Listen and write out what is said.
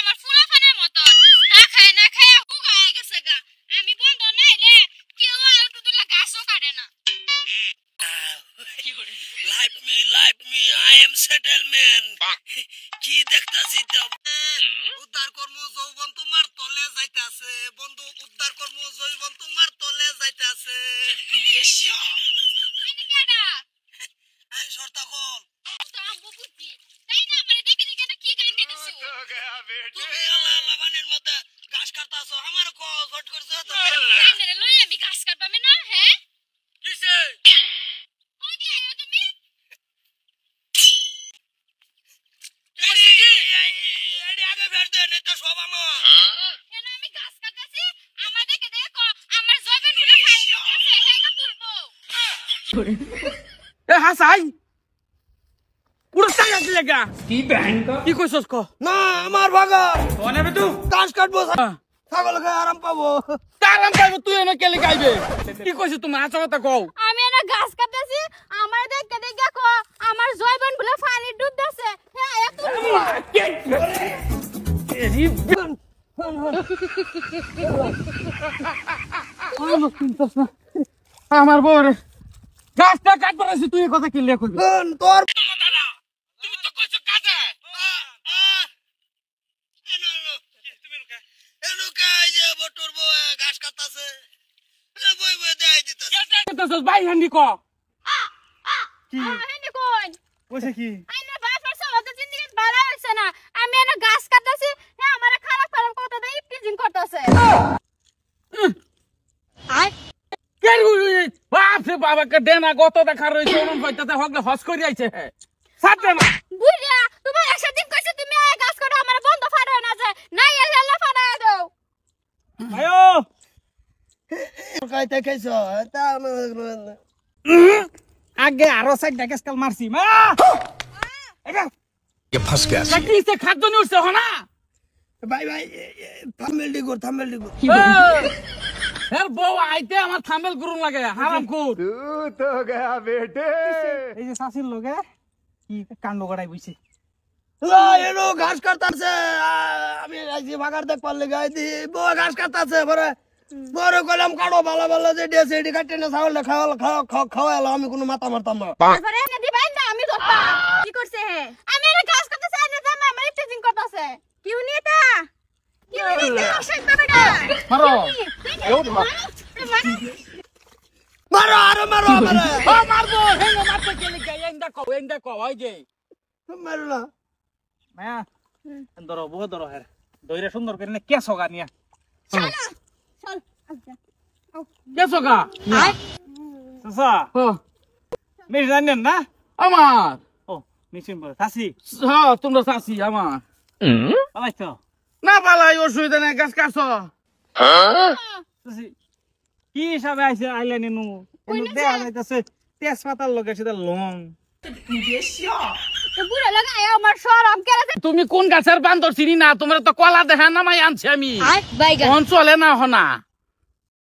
আমার ফুলাফানের মতন না খায় হুগায় গেছে গা আমি বন্ধ নাইলে কেউ আর টুটুলা গাছও কাটে না live me I am settlement কি দেখতাছি তো উদ্ধার কর্ম যৌবন তোমার তলে যাইতাছে বন্ধু উদ্ধার কর্ম যৌবন তোমার তলে যাইতাছে আমি কেডা এই শর্তা কল তো আম্বু বুদ্ধি তাই না আমারে দেখে দেখে না কি গান গাইতেছো তুমি আল্লাহ বানের মধ্যে ঘাস কাটতাছো আমার কো জট করছো তো আইনে লই আমি গাছ কাটবামে না হ্যাঁ কিসে ওই দি আইও তুমি এডি আগে ফের দে নেতা সব আমার কেন আমি গাছ কাটতেছি আমার দেখে দেখো আমার জবেন গুলো খাই দিতেছে হেগা তুলবো এ হাসাই পুরো টাকা কি লাগা की बहन का কি কইছস ক না আমার ভাগা কোনে বে তুই ঘাস কাটবো ছাগল খাই আরাম পাবো কারাম পাইবো তুই এনে কেলি গাইবে কি কইছিস তুমি আচ্ছা কথা কও আমি না গাছ কাটতেছি আমার দেখে দেখো আমার জয়বন গুলো পানি ডুব দিতেছে হ্যাঁ এত আমার বউরে গাছটা কাটবার আছে তুই কথা কি লেখ কইবি তোর তুমি তো কইছ কাজে বটুর বউ ঘাস কাটতাছে বই বই দেয় দিতেছে কইছস ভাই হান্ডি ক কি হেনে কোন কইছে কি আইনা বাস বাস হতে জিন্দেগি ভালো হইছে না আমি না গাছ কাটতেছি হ্যাঁ আমার খারাপ খারাপ কথা দেই প্রিজিং করতেছে আই কেন বাপ রে বাবা কে দেনা গত দেখা রইছে ওরম কইতাতে হগলে হস করি আইছে হে সাথে না বুড়িয়া তুমি একদিন কইছো তুমি গাছ কাটা আমার বন্ধ ফাড়ায় না যায় নাই এলা ফাড়ায় দাও আয়ো কাইতে খাইছ তা আগে আরো সাইড ডেকেস কাল মারছি মা এটা ये फंस गया কি সে খাদ্য নিউছে হনা ভাই ভাই থাম্বেল ডিগো এর বউ আইতে আমার থামেল গুরুন লাগে হারাম খুর तू तो गया बेटे এই যে শাসির লগে কি কাণ্ড গড়াই বইছে এলো ঘাস কাটতাছে আমি আইছি ভাগার দেখ পারলে গাই দি বউ ঘাস কাটতাছে পরে বড় কলম কাটো ভালো ভালো যে ডিএস এডি কাটতে না ছাগল খাওয়ালো আমি কোনো মাথা মারতাম না তারপরে এনে দিবাই না আমি ধরতা কি করছে হে আমি না গাছ কাটতেছি এনে জামা আমার প্রিজিং করতেছে কি উনি এটা কি উনি এটা অসহায় বাবাটা মারো মারো আরে মারো আমারে ও মারবো হেঙ্গো মারতে গেলে গায় এন্ডা কও ওই যে মারো না মায়া ধরো বউ ধরো হে দইরে সুন্দর করে নে কে সগা নিয়া চল আচ্ছা কে সগা আয় সসা মেশ জানেন না আমার ও মিছিন বল সাসি হ্যাঁ তোমরা সাসি আমার পালাইছো না পালাই অসুবিধা নাই গাছ কাটছো সাসি কি হিসাবে আইছে আইলে নিনু এনু দেয়া যাইতাছে তেজপাতার লগে সেটা লং তো বুড়া লাগায় আমার শরম কেন তুমি কোন গাছের বান্দর চিনি না তোমরা তো কলা দেখা নামাই আনছি আমি আয় বাইগা কোন চলে না হনা